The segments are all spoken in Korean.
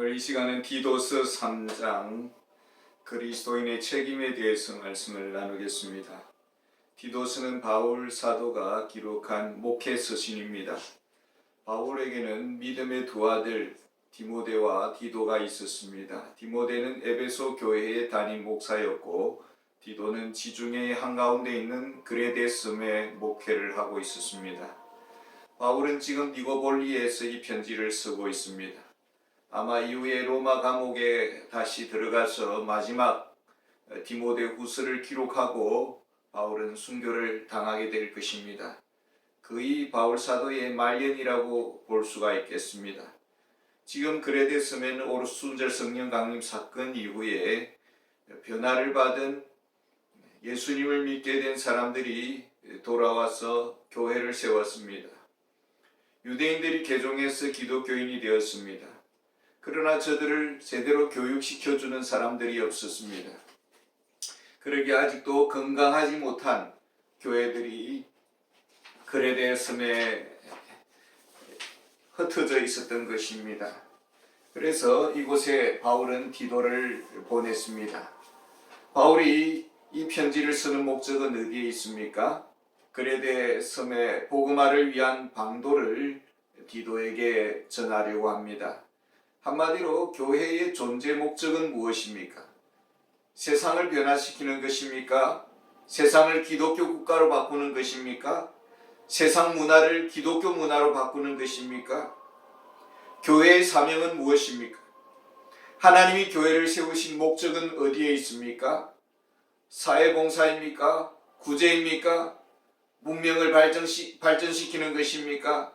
오늘 이 시간은 디도서 3장 그리스도인의 책임에 대해서 말씀을 나누겠습니다. 디도서는 바울 사도가 기록한 목회 서신입니다. 바울에게는 믿음의 두 아들 디모데와 디도가 있었습니다. 디모데는 에베소 교회의 담임 목사였고 디도는 지중해 한가운데 있는 그레데섬에 목회를 하고 있었습니다. 바울은 지금 니고볼리에서 이 편지를 쓰고 있습니다. 아마 이후에 로마 감옥에 다시 들어가서 마지막 디모데 후서를 기록하고 바울은 순교를 당하게 될 것입니다. 거의 바울 사도의 말년이라고 볼 수가 있겠습니다. 지금 그레데섬에는 오순절 성령 강림 사건 이후에 변화를 받은 예수님을 믿게 된 사람들이 돌아와서 교회를 세웠습니다. 유대인들이 개종해서 기독교인이 되었습니다. 그러나 저들을 제대로 교육시켜주는 사람들이 없었습니다. 그러기에 아직도 건강하지 못한 교회들이 그레데 섬에 흩어져 있었던 것입니다. 그래서 이곳에 바울은 디도를 보냈습니다. 바울이 이 편지를 쓰는 목적은 어디에 있습니까? 그레데 섬의 복음화를 위한 방도를 디도에게 전하려고 합니다. 한마디로 교회의 존재 목적은 무엇입니까? 세상을 변화시키는 것입니까? 세상을 기독교 국가로 바꾸는 것입니까? 세상 문화를 기독교 문화로 바꾸는 것입니까? 교회의 사명은 무엇입니까? 하나님이 교회를 세우신 목적은 어디에 있습니까? 사회봉사입니까? 구제입니까? 문명을 발전시키는 것입니까?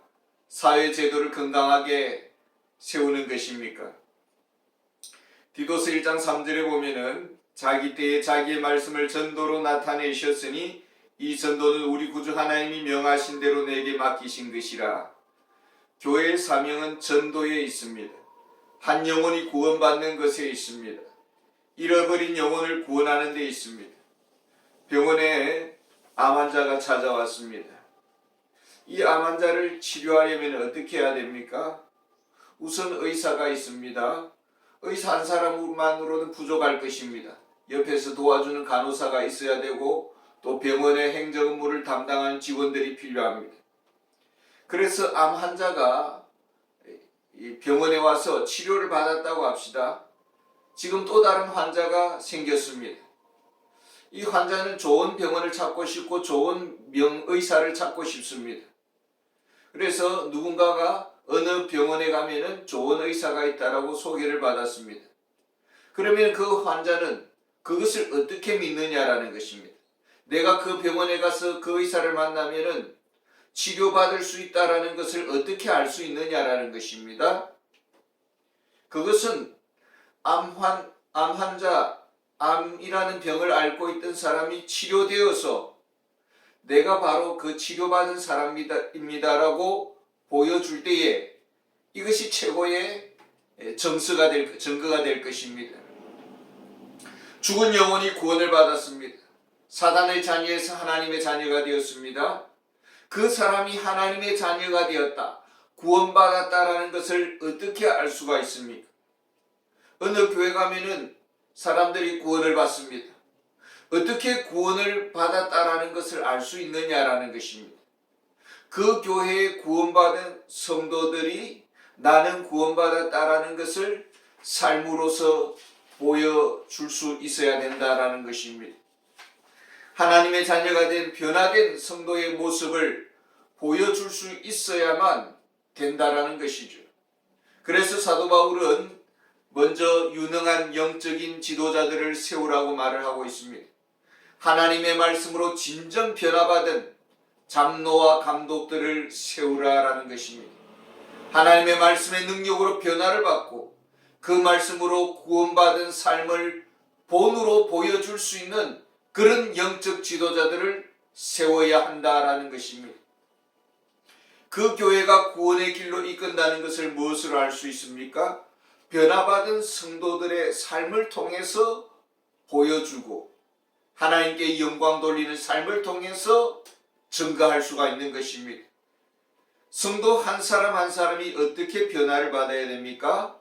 사회제도를 건강하게 세우는 것입니까? 디도서 1장 3절에 보면은 자기 때에 자기의 말씀을 전도로 나타내셨으니 이 전도는 우리 구주 하나님이 명하신 대로 내게 맡기신 것이라. 교회의 사명은 전도에 있습니다. 한 영혼이 구원받는 것에 있습니다. 잃어버린 영혼을 구원하는 데 있습니다. 병원에 암 환자가 찾아왔습니다. 이 암 환자를 치료하려면 어떻게 해야 됩니까? 우선 의사가 있습니다. 의사 한 사람만으로는 부족할 것입니다. 옆에서 도와주는 간호사가 있어야 되고 또 병원의 행정 업무를 담당하는 직원들이 필요합니다. 그래서 암 환자가 병원에 와서 치료를 받았다고 합시다. 지금 또 다른 환자가 생겼습니다. 이 환자는 좋은 병원을 찾고 싶고 좋은 명의사를 찾고 싶습니다. 그래서 누군가가 어느 병원에 가면은 좋은 의사가 있다라고 소개를 받았습니다. 그러면 그 환자는 그것을 어떻게 믿느냐라는 것입니다. 내가 그 병원에 가서 그 의사를 만나면은 치료받을 수 있다라는 것을 어떻게 알 수 있느냐라는 것입니다. 그것은 암 환자, 암이라는 병을 앓고 있던 사람이 치료되어서 내가 바로 그 치료받은 사람입니다라고 보여줄 때에 이것이 최고의 증거가 될 것입니다. 죽은 영혼이 구원을 받았습니다. 사단의 자녀에서 하나님의 자녀가 되었습니다. 그 사람이 하나님의 자녀가 되었다, 구원받았다라는 것을 어떻게 알 수가 있습니까? 어느 교회 가면은 사람들이 구원을 받습니다. 어떻게 구원을 받았다라는 것을 알 수 있느냐라는 것입니다. 그 교회에 구원받은 성도들이 나는 구원받았다라는 것을 삶으로서 보여줄 수 있어야 된다라는 것입니다. 하나님의 자녀가 된 변화된 성도의 모습을 보여줄 수 있어야만 된다라는 것이죠. 그래서 사도 바울은 먼저 유능한 영적인 지도자들을 세우라고 말을 하고 있습니다. 하나님의 말씀으로 진정 변화받은 장로와 감독들을 세우라라는 것입니다. 하나님의 말씀의 능력으로 변화를 받고 그 말씀으로 구원받은 삶을 본으로 보여줄 수 있는 그런 영적 지도자들을 세워야 한다라는 것입니다. 그 교회가 구원의 길로 이끈다는 것을 무엇으로 알 수 있습니까? 변화받은 성도들의 삶을 통해서 보여주고 하나님께 영광 돌리는 삶을 통해서 증거할 수가 있는 것입니다. 성도 한 사람 한 사람이 어떻게 변화를 받아야 됩니까?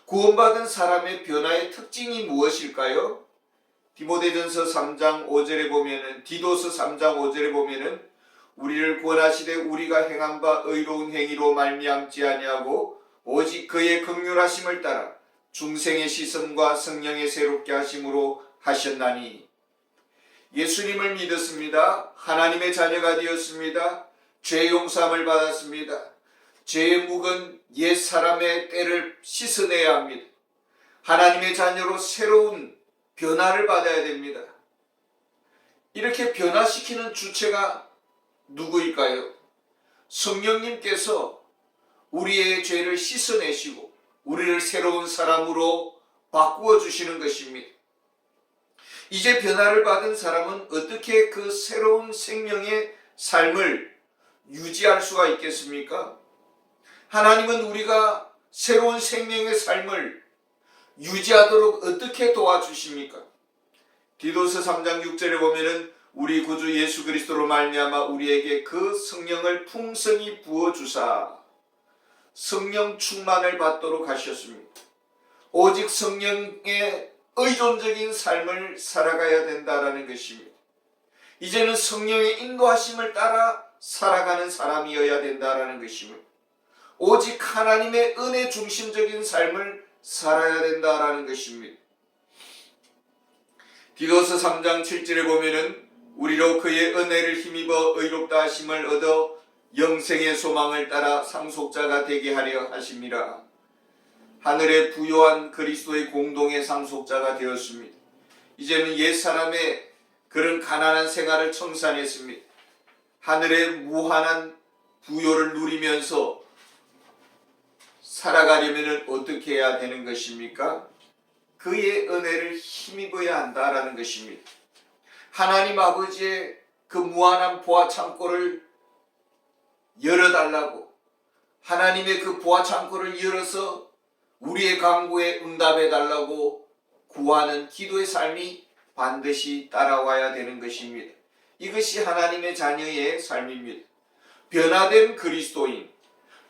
구원받은 사람의 변화의 특징이 무엇일까요? 디모데전서 3장 5절에 보면은 디도서 3장 5절에 보면은 우리를 구원하시되 우리가 행한 바 의로운 행위로 말미암지 아니하고 오직 그의 긍휼하심을 따라 중생의 시선과 성령의 새롭게 하심으로 하셨나니. 예수님을 믿었습니다. 하나님의 자녀가 되었습니다. 죄 용서함을 받았습니다. 죄의 묵은 옛 사람의 때를 씻어내야 합니다. 하나님의 자녀로 새로운 변화를 받아야 됩니다. 이렇게 변화시키는 주체가 누구일까요? 성령님께서 우리의 죄를 씻어내시고 우리를 새로운 사람으로 바꾸어 주시는 것입니다. 이제 변화를 받은 사람은 어떻게 그 새로운 생명의 삶을 유지할 수가 있겠습니까? 하나님은 우리가 새로운 생명의 삶을 유지하도록 어떻게 도와주십니까? 디도서 3장 6절에 보면은 우리 구주 예수 그리스도로 말미암아 우리에게 그 성령을 풍성히 부어주사 성령 충만을 받도록 하셨습니다. 오직 성령의 의존적인 삶을 살아가야 된다라는 것입니다. 이제는 성령의 인도하심을 따라 살아가는 사람이어야 된다라는 것입니다. 오직 하나님의 은혜 중심적인 삶을 살아야 된다라는 것입니다. 디도서 3장 7절에 보면은 우리로 그의 은혜를 힘입어 의롭다 하심을 얻어 영생의 소망을 따라 상속자가 되게 하려 하심이라. 하늘에 부요한 그리스도의 공동의 상속자가 되었습니다. 이제는 옛사람의 그런 가난한 생활을 청산했습니다. 하늘의 무한한 부요를 누리면서 살아가려면 어떻게 해야 되는 것입니까? 그의 은혜를 힘입어야 한다라는 것입니다. 하나님 아버지의 그 무한한 보화 창고를 열어달라고, 하나님의 그 보화 창고를 열어서 우리의 간구에 응답해달라고 구하는 기도의 삶이 반드시 따라와야 되는 것입니다. 이것이 하나님의 자녀의 삶입니다. 변화된 그리스도인,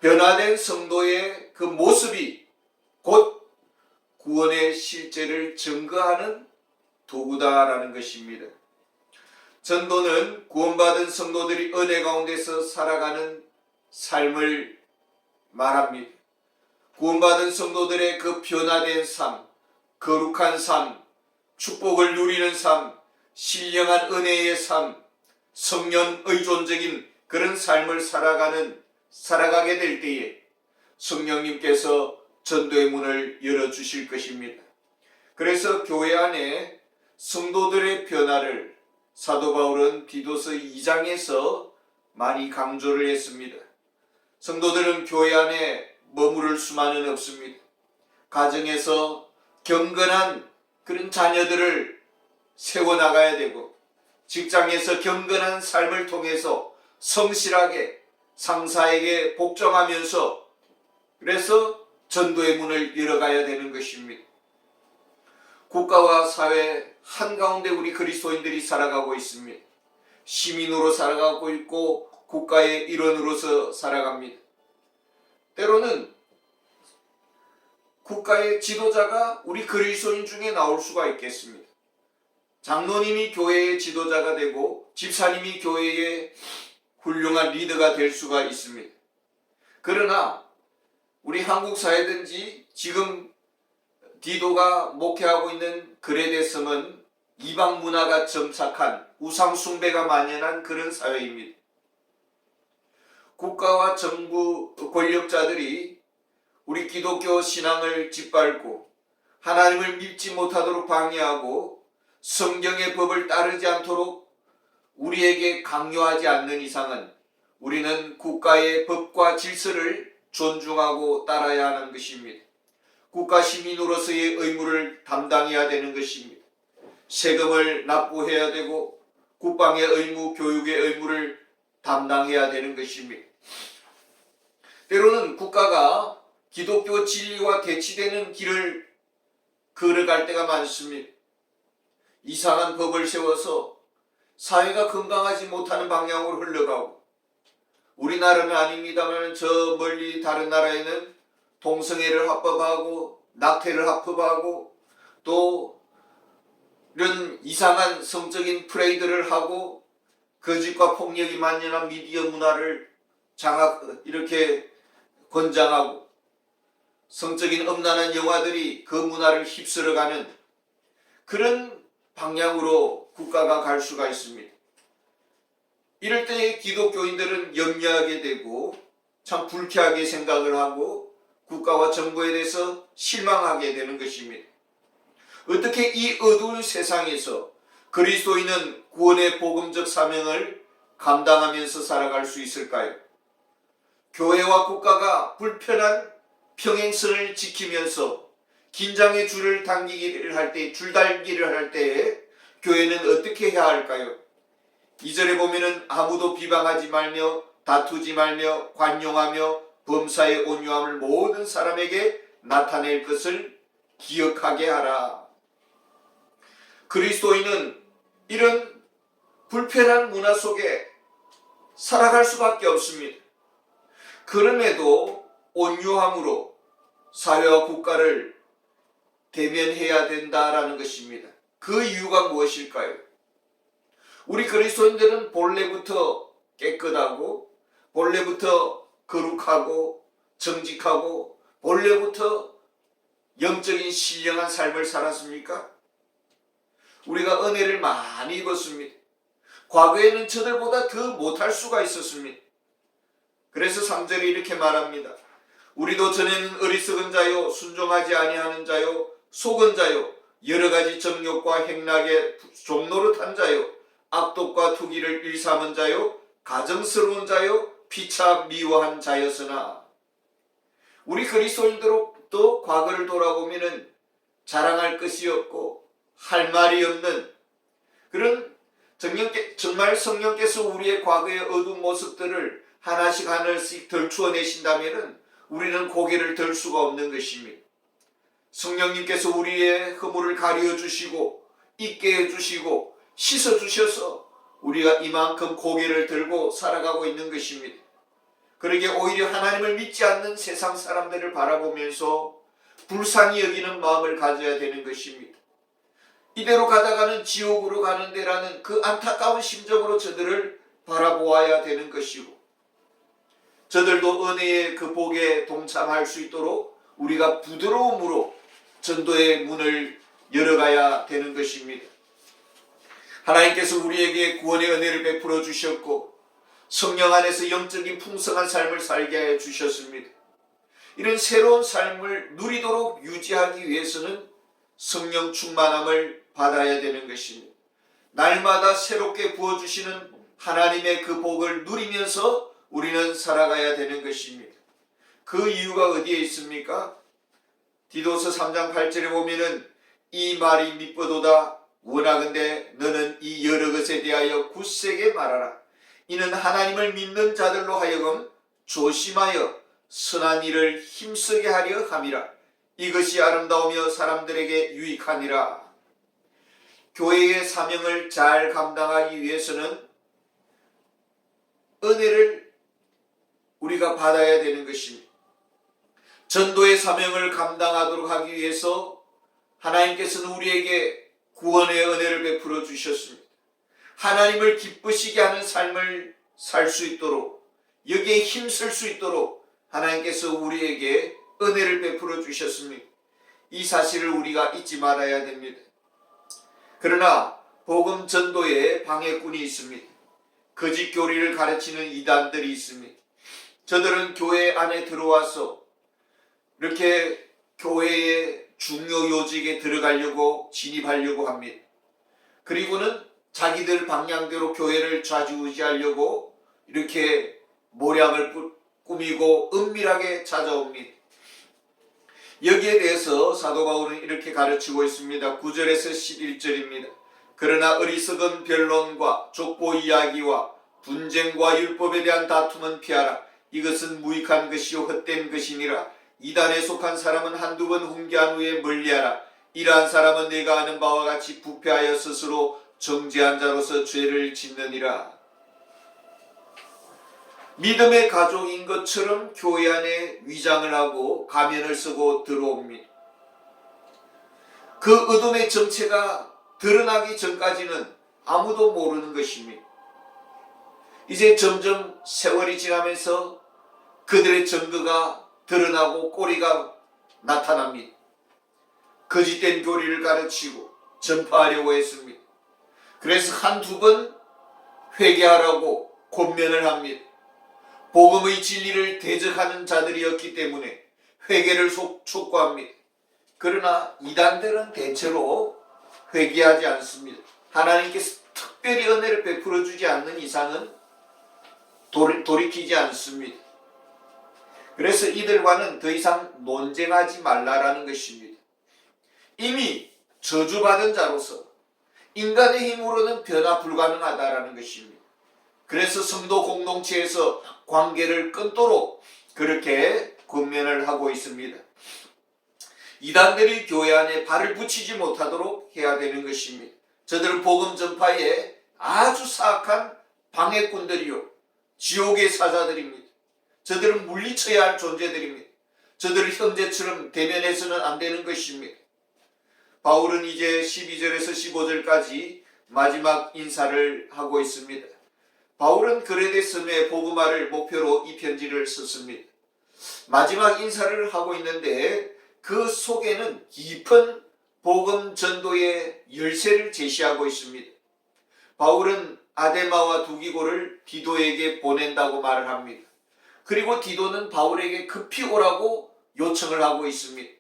변화된 성도의 그 모습이 곧 구원의 실제를 증거하는 도구다라는 것입니다. 전도는 구원받은 성도들이 은혜 가운데서 살아가는 삶을 말합니다. 구원받은 성도들의 그 변화된 삶, 거룩한 삶, 축복을 누리는 삶, 신령한 은혜의 삶, 성령 의존적인 그런 삶을 살아가게 될 때에 성령님께서 전도의 문을 열어주실 것입니다. 그래서 교회 안에 성도들의 변화를 사도 바울은 디도서 2장에서 많이 강조를 했습니다. 성도들은 교회 안에 머무를 수만은 없습니다. 가정에서 경건한 그런 자녀들을 세워나가야 되고, 직장에서 경건한 삶을 통해서 성실하게 상사에게 복종하면서 그래서 전도의 문을 열어가야 되는 것입니다. 국가와 사회 한가운데 우리 그리스도인들이 살아가고 있습니다. 시민으로 살아가고 있고 국가의 일원으로서 살아갑니다. 때로는 국가의 지도자가 우리 그리스도인 중에 나올 수가 있겠습니다. 장로님이 교회의 지도자가 되고 집사님이 교회의 훌륭한 리더가 될 수가 있습니다. 그러나 우리 한국 사회든지 지금 디도가 목회하고 있는 그레데섬은 이방 문화가 정착한 우상 숭배가 만연한 그런 사회입니다. 국가와 정부 권력자들이 우리 기독교 신앙을 짓밟고 하나님을 믿지 못하도록 방해하고 성경의 법을 따르지 않도록 우리에게 강요하지 않는 이상은 우리는 국가의 법과 질서를 존중하고 따라야 하는 것입니다. 국가 시민으로서의 의무를 담당해야 되는 것입니다. 세금을 납부해야 되고 국방의 의무, 교육의 의무를 담당해야 되는 것입니다. 때로는 국가가 기독교 진리와 대치되는 길을 걸어갈 때가 많습니다. 이상한 법을 세워서 사회가 건강하지 못하는 방향으로 흘러가고, 우리나라는 아닙니다만 저 멀리 다른 나라에는 동성애를 합법화하고 낙태를 합법하고 또 이런 이상한 성적인 프레이드를 하고 거짓과 폭력이 만연한 미디어 문화를 이렇게 권장하고 성적인 음란한 영화들이 그 문화를 휩쓸어가는 그런 방향으로 국가가 갈 수가 있습니다. 이럴 때 기독교인들은 염려하게 되고 참 불쾌하게 생각을 하고 국가와 정부에 대해서 실망하게 되는 것입니다. 어떻게 이 어두운 세상에서 그리스도인은 구원의 복음적 사명을 감당하면서 살아갈 수 있을까요? 교회와 국가가 불편한 평행선을 지키면서 긴장의 줄달기를 할 때에 교회는 어떻게 해야 할까요? 2절에 보면은 아무도 비방하지 말며 다투지 말며 관용하며 범사의 온유함을 모든 사람에게 나타낼 것을 기억하게 하라. 그리스도인은 이런 불편한 문화 속에 살아갈 수밖에 없습니다. 그럼에도 온유함으로 사회와 국가를 대면해야 된다라는 것입니다. 그 이유가 무엇일까요? 우리 그리스도인들은 본래부터 깨끗하고 본래부터 거룩하고 정직하고 본래부터 영적인 신령한 삶을 살았습니까? 우리가 은혜를 많이 입었습니다. 과거에는 저들보다 더 못할 수가 있었습니다. 그래서 3절에 이렇게 말합니다. 우리도 전에는 어리석은 자요 순종하지 아니하는 자요 속은 자요 여러 가지 정욕과 행락에 종노릇한 자요 악독과 투기를 일삼은 자요 가정스러운 자요 피차 미워한 자였으나 우리 그리스도인들도 과거를 돌아보면 자랑할 것이 없고 할 말이 없는 그런 정말 성령께서 우리의 과거의 어두운 모습들을 하나씩 덜추어내신다면 우리는 고개를 들 수가 없는 것입니다. 성령님께서 우리의 허물을 가려 주시고 잊게 해주시고 씻어 주셔서 우리가 이만큼 고개를 들고 살아가고 있는 것입니다. 그러게 오히려 하나님을 믿지 않는 세상 사람들을 바라보면서 불쌍히 여기는 마음을 가져야 되는 것입니다. 이대로 가다가는 지옥으로 가는 데라는 그 안타까운 심정으로 저들을 바라보아야 되는 것이고 저들도 은혜의 그 복에 동참할 수 있도록 우리가 부드러움으로 전도의 문을 열어가야 되는 것입니다. 하나님께서 우리에게 구원의 은혜를 베풀어 주셨고 성령 안에서 영적인 풍성한 삶을 살게 하여 주셨습니다. 이런 새로운 삶을 누리도록 유지하기 위해서는 성령 충만함을 받아야 되는 것입니다. 날마다 새롭게 부어주시는 하나님의 그 복을 누리면서 우리는 살아가야 되는 것입니다. 그 이유가 어디에 있습니까? 디도서 3장 8절에 보면은 이 말이 미쁘도다 원하건대 너는 이 여러 것에 대하여 굳세게 말하라. 이는 하나님을 믿는 자들로 하여금 조심하여 선한 일을 힘쓰게 하려 함이라. 이것이 아름다우며 사람들에게 유익하니라. 교회의 사명을 잘 감당하기 위해서는 은혜를 우리가 받아야 되는 것입니다. 전도의 사명을 감당하도록 하기 위해서 하나님께서는 우리에게 구원의 은혜를 베풀어 주셨습니다. 하나님을 기쁘시게 하는 삶을 살 수 있도록 여기에 힘쓸 수 있도록 하나님께서 우리에게 은혜를 베풀어 주셨습니다. 이 사실을 우리가 잊지 말아야 됩니다. 그러나 복음 전도에 방해꾼이 있습니다. 거짓 교리를 가르치는 이단들이 있습니다. 저들은 교회 안에 들어와서 이렇게 교회의 중요 요직에 들어가려고 진입하려고 합니다. 그리고는 자기들 방향대로 교회를 좌지우지하려고 이렇게 모략을 꾸미고 은밀하게 찾아옵니다. 여기에 대해서 사도 바울은 이렇게 가르치고 있습니다. 9절에서 11절입니다. 그러나 어리석은 변론과 족보 이야기와 분쟁과 율법에 대한 다툼은 피하라. 이것은 무익한 것이요 헛된 것이니라. 이단에 속한 사람은 한두 번 훈계한 후에 멀리하라. 이러한 사람은 내가 아는 바와 같이 부패하여 스스로 정죄한 자로서 죄를 짓느니라. 믿음의 가족인 것처럼 교회 안에 위장을 하고 가면을 쓰고 들어옵니다. 그 어둠의 정체가 드러나기 전까지는 아무도 모르는 것입니다. 이제 점점 세월이 지나면서 그들의 증거가 드러나고 꼬리가 나타납니다. 거짓된 교리를 가르치고 전파하려고 했습니다. 그래서 한두 번 회개하라고 권면을 합니다. 복음의 진리를 대적하는 자들이었기 때문에 회개를 촉구합니다. 그러나 이단들은 대체로 회개하지 않습니다. 하나님께서 특별히 은혜를 베풀어 주지 않는 이상은 돌이키지 않습니다. 그래서 이들과는 더 이상 논쟁하지 말라라는 것입니다. 이미 저주받은 자로서 인간의 힘으로는 변화 불가능하다라는 것입니다. 그래서 성도 공동체에서 관계를 끊도록 그렇게 권면을 하고 있습니다. 이단들이 교회 안에 발을 붙이지 못하도록 해야 되는 것입니다. 저들은 복음 전파에 아주 사악한 방해꾼들이요, 지옥의 사자들입니다. 저들은 물리쳐야 할 존재들입니다. 저들을 형제처럼 대면해서는 안 되는 것입니다. 바울은 이제 12절에서 15절까지 마지막 인사를 하고 있습니다. 바울은 그레데 섬의 복음화를 목표로 이 편지를 썼습니다. 마지막 인사를 하고 있는데 그 속에는 깊은 복음 전도의 열쇠를 제시하고 있습니다. 바울은 아데마와 두기고를 디도에게 보낸다고 말을 합니다. 그리고 디도는 바울에게 급히 오라고 요청을 하고 있습니다.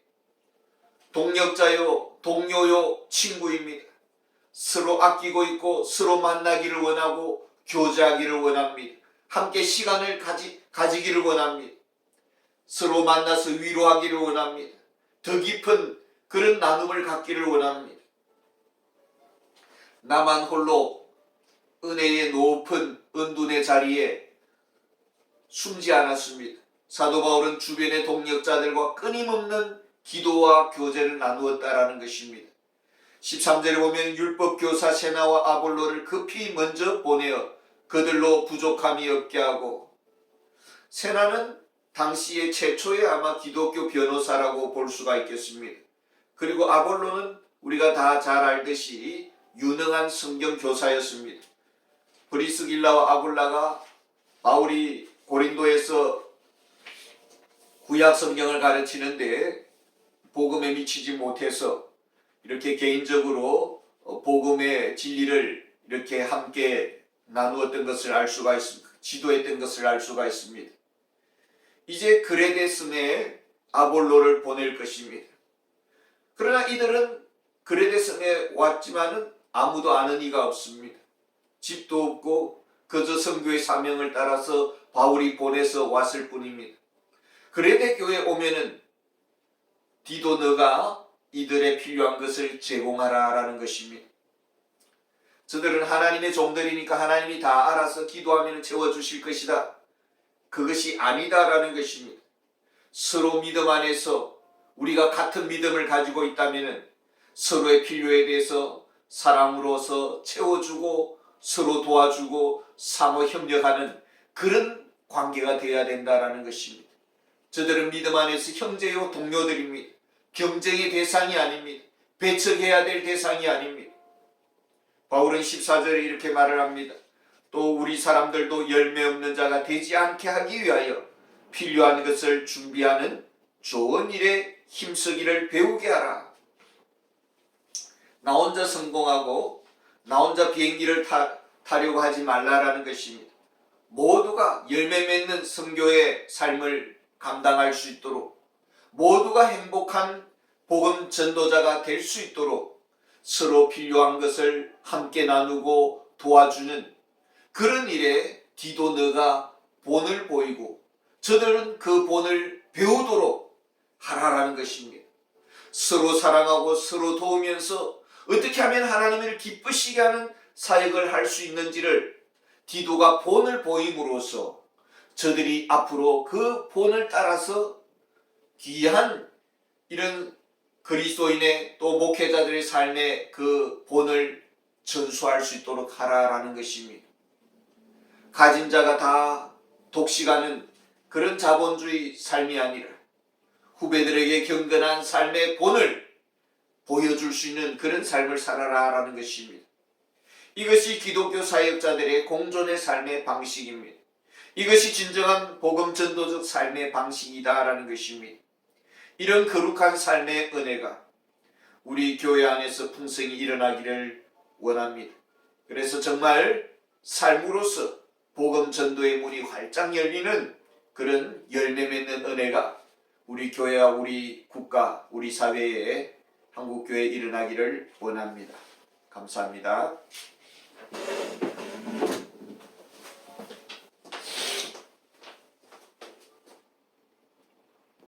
동력자요, 동료요, 친구입니다. 서로 아끼고 있고 서로 만나기를 원하고 교제하기를 원합니다. 함께 시간을 가지기를 원합니다. 서로 만나서 위로하기를 원합니다. 더 깊은 그런 나눔을 갖기를 원합니다. 나만 홀로 은혜의 높은 은둔의 자리에 숨지 않았습니다. 사도 바울은 주변의 동력자들과 끊임없는 기도와 교제를 나누었다라는 것입니다. 13절에 보면 율법교사 세나와 아볼로를 급히 먼저 보내어 그들로 부족함이 없게 하고, 세나는 당시의 최초의 아마 기독교 변호사라고 볼 수가 있겠습니다. 그리고 아볼로는 우리가 다 잘 알듯이 유능한 성경 교사였습니다. 브리스길라와 아굴라가 바울이 고린도에서 구약 성경을 가르치는데 복음에 미치지 못해서 이렇게 개인적으로 복음의 진리를 이렇게 함께 나누었던 것을 알 수가 있습니다. 지도했던 것을 알 수가 있습니다. 이제 그레데 섬에 아볼로를 보낼 것입니다. 그러나 이들은 그레데 섬에 왔지만은 아무도 아는 이가 없습니다. 집도 없고 그저 선교의 사명을 따라서 바울이 보내서 왔을 뿐입니다. 그레데 교회에 오면은 디도 너가 이들의 필요한 것을 제공하라라는 것입니다. 저들은 하나님의 종들이니까 하나님이 다 알아서 기도하면 채워주실 것이다. 그것이 아니다라는 것입니다. 서로 믿음 안에서 우리가 같은 믿음을 가지고 있다면 서로의 필요에 대해서 사랑으로서 채워주고 서로 도와주고 상호 협력하는 그런 관계가 되어야 된다라는 것입니다. 저들은 믿음 안에서 형제요 동료들입니다. 경쟁의 대상이 아닙니다. 배척해야 될 대상이 아닙니다. 바울은 14절에 이렇게 말을 합니다. 또 우리 사람들도 열매 없는 자가 되지 않게 하기 위하여 필요한 것을 준비하는 좋은 일에 힘쓰기를 배우게 하라. 나 혼자 성공하고 나 혼자 비행기를 타려고 하지 말라라는 것입니다. 모두가 열매 맺는 선교의 삶을 감당할 수 있도록, 모두가 행복한 복음 전도자가 될 수 있도록 서로 필요한 것을 함께 나누고 도와주는 그런 일에 디도 너가 본을 보이고 저들은 그 본을 배우도록 하라라는 것입니다. 서로 사랑하고 서로 도우면서 어떻게 하면 하나님을 기쁘시게 하는 사역을 할 수 있는지를 디도가 본을 보임으로써 저들이 앞으로 그 본을 따라서 귀한 이런 그리스도인의 또 목회자들의 삶의 그 본을 전수할 수 있도록 하라라는 것입니다. 가진 자가 다 독식하는 그런 자본주의 삶이 아니라 후배들에게 경건한 삶의 본을 보여줄 수 있는 그런 삶을 살아라라는 것입니다. 이것이 기독교 사역자들의 공존의 삶의 방식입니다. 이것이 진정한 복음 전도적 삶의 방식이다라는 것입니다. 이런 거룩한 삶의 은혜가 우리 교회 안에서 풍성히 일어나기를 원합니다. 그래서 정말 삶으로서 복음 전도의 문이 활짝 열리는 그런 열매 맺는 은혜가 우리 교회와 우리 국가, 우리 사회에 한국교회에 일어나기를 원합니다. 감사합니다.